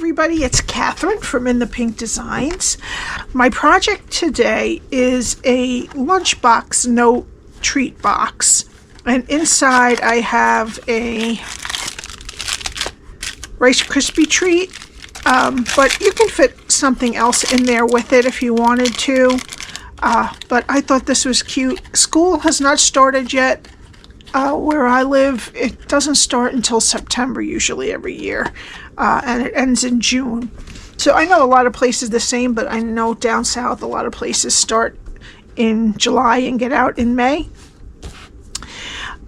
everybody, it's Cathryn from In the Pink Designs. My project today is a Lunchbox note treat box, and inside I have a Rice Krispie Treat, but you can fit something else in there with it if you wanted to, but I thought this was cute. School has not started yet. Where I live, it doesn't start until September usually every year, and it ends in June. So I know a lot of places the same, but I know down south a lot of places start in July and get out in May.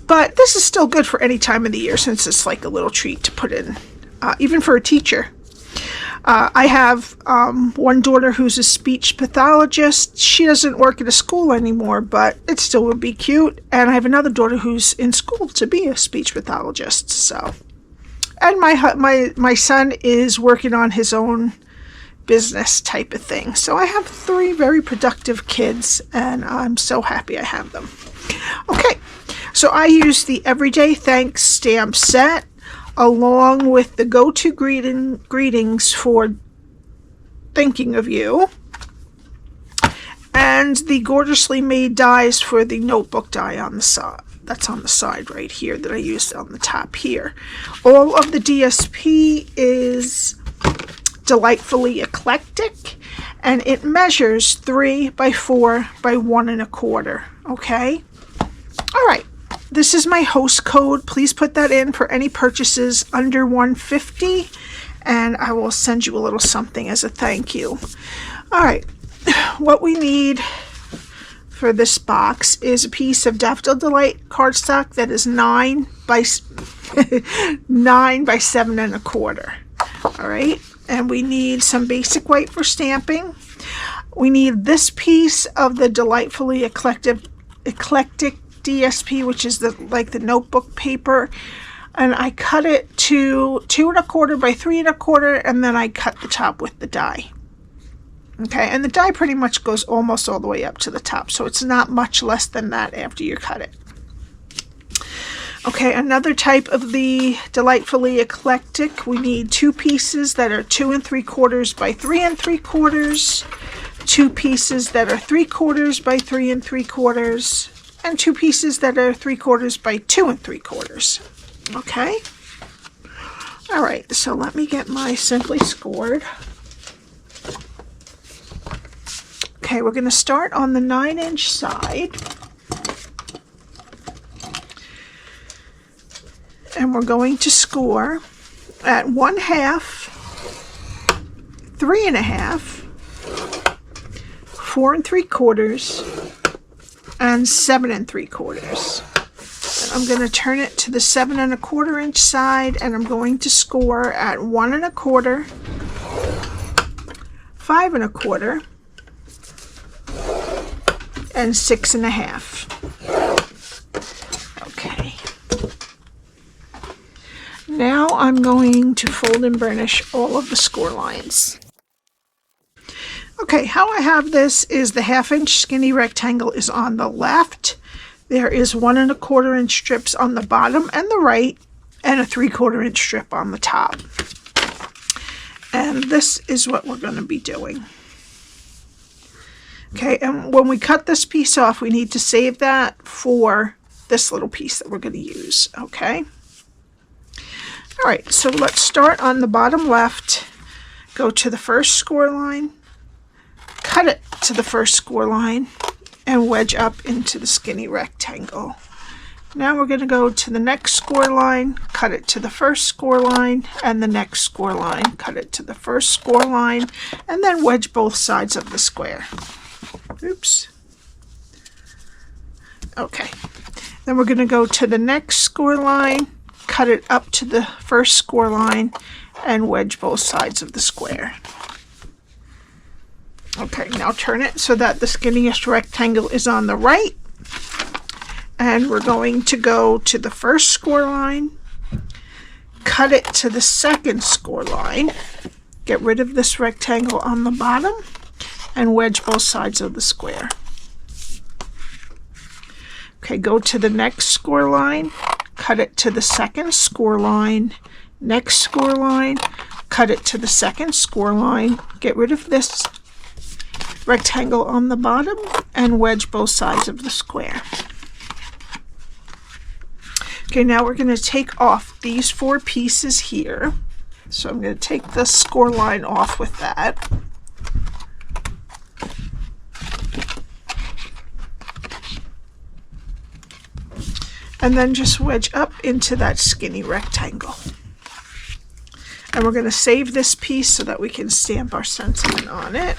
But this is still good for any time of the year since it's like a little treat to put in, even for a teacher. I have one daughter who's a speech pathologist. She doesn't work at a school anymore, but it still would be cute. And I have another daughter who's in school to be a speech pathologist. So, and my son is working on his own business type of thing. So I have 3 very productive kids, and I'm so happy I have them. Okay, so I use the Everyday Thanks stamp set, along with the go-to greetings for thinking of you, and the gorgeously made dies for the notebook die on the side. That's on the side right here that I used on the top here. All of the DSP is delightfully eclectic, and it measures 3 by 4 by 1 1/4. Okay, all right. This is my host code. Please put that in for any purchases under $150, and I will send you a little something as a thank you. All right, what we need for this box is a piece of Daffodil Delight cardstock that is 9 by 9 by 7 1/4. All right, and we need some basic white for stamping. We need this piece of the delightfully eclectic DSP, which is like the notebook paper, and I cut it to 2 1/4 by 3 1/4, and then I cut the top with the die. Okay, and the die pretty much goes almost all the way up to the top, so it's not much less than that after you cut it. Okay, another type of the delightfully eclectic, we need 2 pieces that are 2 3/4 by 3 3/4, 2 pieces that are 3/4 by 3 3/4, and 2 pieces that are 3/4 by 2 3/4. Okay. All right. So let me get my Simply Scored. Okay, we're going to start on the 9-inch side, and we're going to score at 1/2, 3 1/2, 4 3/4. and 7 3/4. And I'm going to turn it to the 7 1/4 inch side, and I'm going to score at 1 1/4, 5 1/4, and 6 1/2. Okay. Now I'm going to fold and burnish all of the score lines. Okay, how I have this is the 1/2 inch skinny rectangle is on the left. There is 1 1/4 inch strips on the bottom and the right, and a 3/4 inch strip on the top. And this is what we're going to be doing. Okay, and when we cut this piece off, we need to save that for this little piece that we're going to use. Okay. All right, so let's start on the bottom left, go to the first score line, cut it to the first score line, and wedge up into the skinny rectangle. Now we're going to go to the next score line, cut it to the first score line, and the next score line, cut it to the first score line, and then wedge both sides of the square. Oops. Okay. Then we're going to go to the next score line, cut it up to the first score line, and wedge both sides of the square. Okay, now turn it so that the skinniest rectangle is on the right. And we're going to go to the first score line, cut it to the second score line, get rid of this rectangle on the bottom, and wedge both sides of the square. Okay, go to the next score line, cut it to the second score line, next score line, cut it to the second score line, get rid of this rectangle on the bottom, and wedge both sides of the square. Okay, now we're going to take off these 4 pieces here. So I'm going to take the score line off with that. And then just wedge up into that skinny rectangle. And we're going to save this piece so that we can stamp our sentiment on it.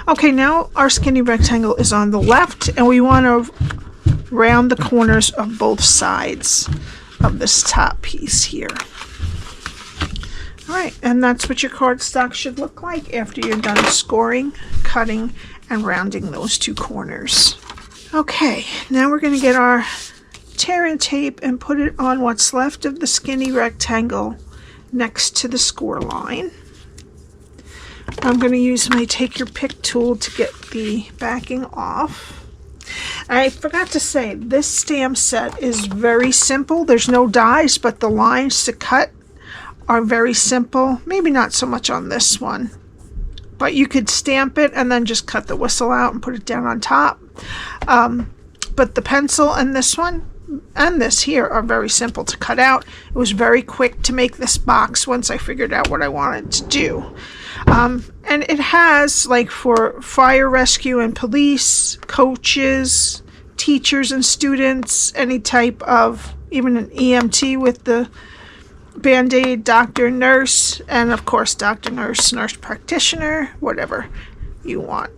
Okay, now our skinny rectangle is on the left, and we want to round the corners of both sides of this top piece here. All right, and that's what your cardstock should look like after you're done scoring, cutting, and rounding those 2 corners. Okay, now we're going to get our tear and tape and put it on what's left of the skinny rectangle next to the score line. I'm going to use my take your pick tool to get the backing off. I forgot to say, this stamp set is very simple. There's no dies, but the lines to cut are very simple. Maybe not so much on this one, but you could stamp it and then just cut the whistle out and put it down on top. But the pencil and this one and this here are very simple to cut out. It was very quick to make this box once I figured out what I wanted to do. And it has, like, for fire rescue and police, coaches, teachers and students, any type of, even an EMT with the Band-Aid, doctor, nurse, and of course doctor, nurse, nurse practitioner, whatever you want.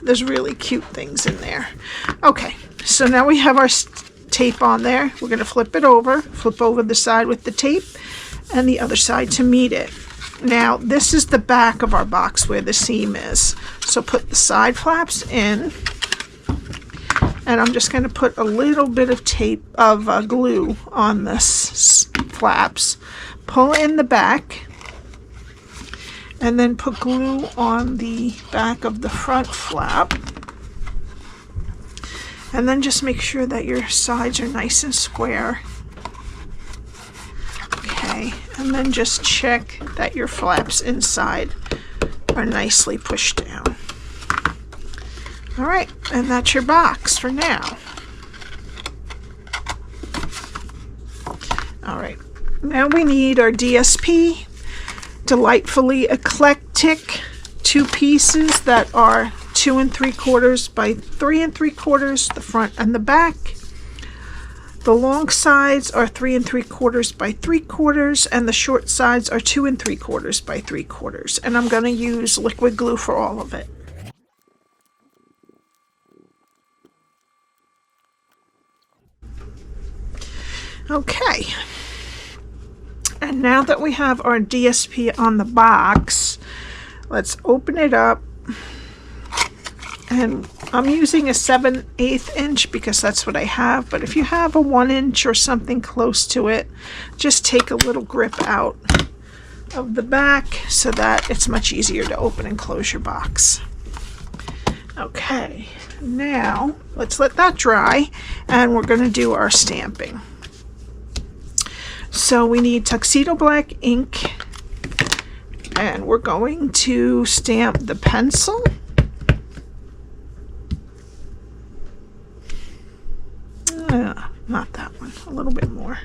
There's really cute things in there. Okay, so now we have our tape on there. We're going to flip over the side with the tape and the other side to meet it. Now this is the back of our box where the seam is. So put the side flaps in, and I'm just going to put a little bit of tape of glue on this flaps. Pull in the back, and then put glue on the back of the front flap. And then just make sure that your sides are nice and square. Okay, and then just check that your flaps inside are nicely pushed down. All right, and that's your box for now. All right, now we need our DSP, Delightfully Eclectic, 2 pieces that are 2 3/4 by 3 3/4, the front and the back. The long sides are 3 3/4 by 3/4, and the short sides are 2 3/4 by 3/4. And I'm going to use liquid glue for all of it. Okay, and now that we have our DSP on the box, let's open it up. And I'm using a 7/8 inch because that's what I have, but if you have a 1 inch or something close to it, just take a little grip out of the back so that it's much easier to open and close your box. Okay, now let's let that dry, and we're going to do our stamping. So we need Tuxedo Black ink, and we're going to stamp the pencil. Not that one, a little bit more.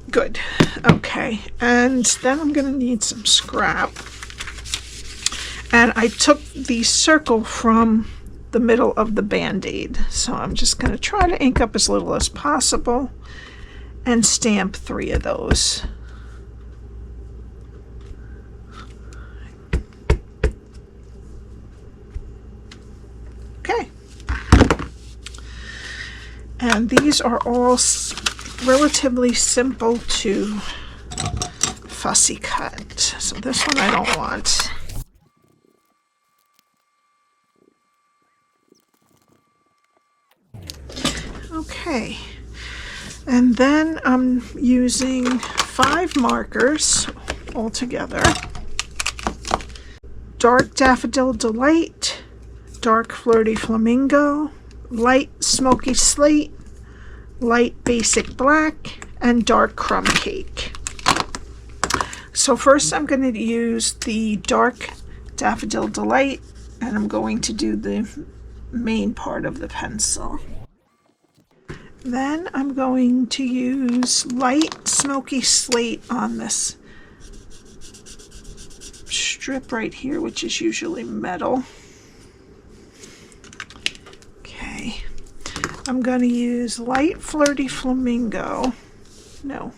Good. Okay, and then I'm going to need some scrap. And I took the circle from the middle of the Band-Aid, so I'm just going to try to ink up as little as possible and stamp 3 of those. Okay, and these are all relatively simple to fussy cut, so this one I don't want. Okay, and then I'm using 5 markers altogether. Dark Daffodil Delight, Dark Flirty Flamingo, Light Smoky Slate, Light Basic Black, and dark crumb cake. So first I'm going to use the dark Daffodil Delight, and I'm going to do the main part of the pencil. Then I'm going to use light smoky slate on this strip right here, which is usually metal. Okay, I'm going to use light flirty flamingo, no,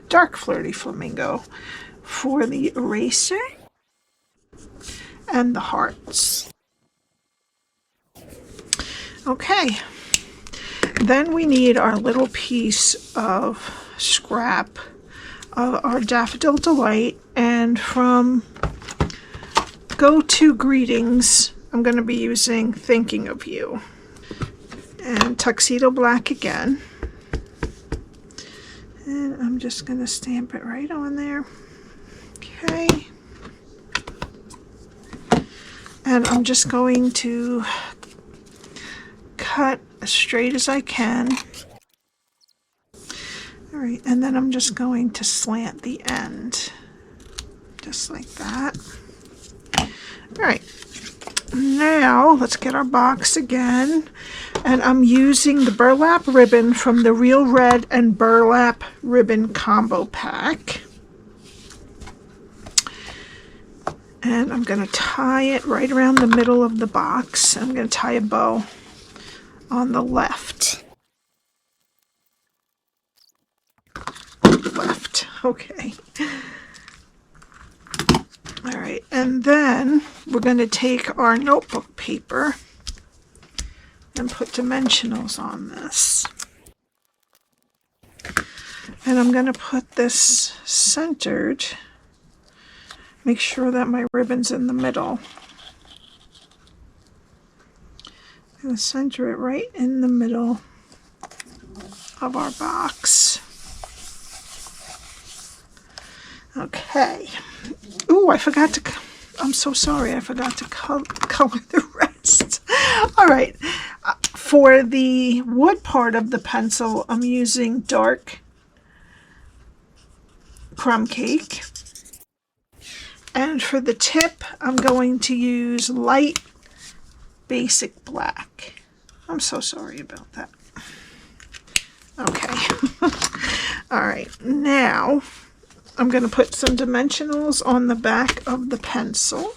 dark flirty flamingo for the eraser and the hearts. Okay, then we need our little piece of scrap of our Daffodil Delight, and from Go To Greetings I'm going to be using Thinking of You, and Tuxedo Black again, and I'm just going to stamp it right on there. Okay, and I'm just going to cut as straight as I can. Alright, and then I'm just going to slant the end, just like that. Alright, now let's get our box again, and I'm using the burlap ribbon from the Real Red and Burlap Ribbon Combo Pack. And I'm going to tie it right around the middle of the box. I'm going to tie a bow on the left. Okay. All right, and then we're going to take our notebook paper and put dimensionals on this. And I'm going to put this centered. Make sure that my ribbon's in the middle. I'm going to center it right in the middle of our box. Okay. Ooh, I forgot to, I'm so sorry, I forgot to color the rest. All right. For the wood part of the pencil, I'm using dark crumb cake. And for the tip, I'm going to use light basic black. I'm so sorry about that. Okay. All right. Now, I'm going to put some dimensionals on the back of the pencil.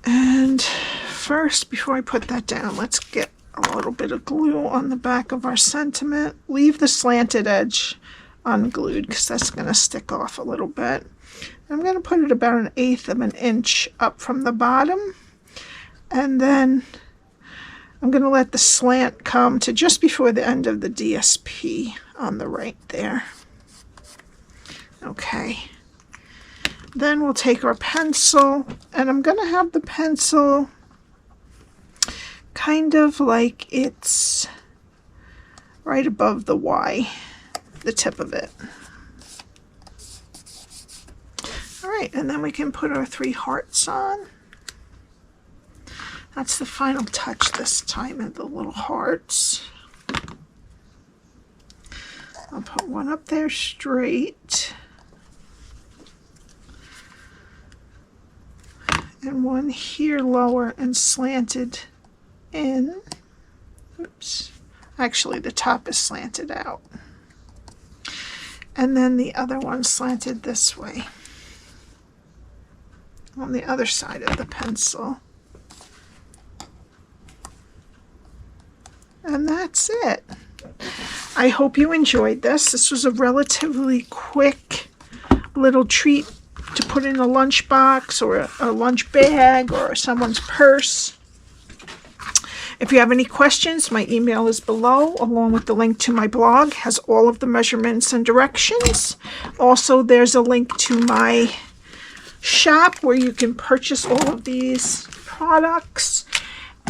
And first, before I put that down, let's get a little bit of glue on the back of our sentiment. Leave the slanted edge unglued because that's going to stick off a little bit. I'm going to put it about 1/8 of an inch up from the bottom, and then I'm going to let the slant come to just before the end of the DSP on the right there. Okay. Then we'll take our pencil, and I'm going to have the pencil kind of like it's right above the Y, the tip of it. All right, and then we can put our 3 hearts on. That's the final touch this time of the little hearts. I'll put one up there straight, and one here lower and slanted in. Oops. Actually, the top is slanted out. And then the other one slanted this way on the other side of the pencil. And that's it. I hope you enjoyed this. This was a relatively quick little treat to put in a lunchbox or a lunch bag or someone's purse. If you have any questions, my email is below, along with the link to my blog. Has all of the measurements and directions. Also, there's a link to my shop where you can purchase all of these products.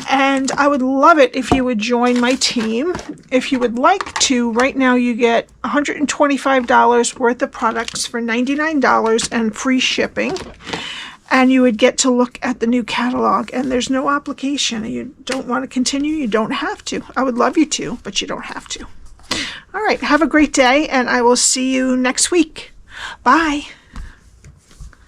And I would love it if you would join my team. If you would like to, right now you get $125 worth of products for $99 and free shipping. And you would get to look at the new catalog, and there's no obligation. You don't want to continue, you don't have to. I would love you to, but you don't have to. All right, have a great day, and I will see you next week. Bye.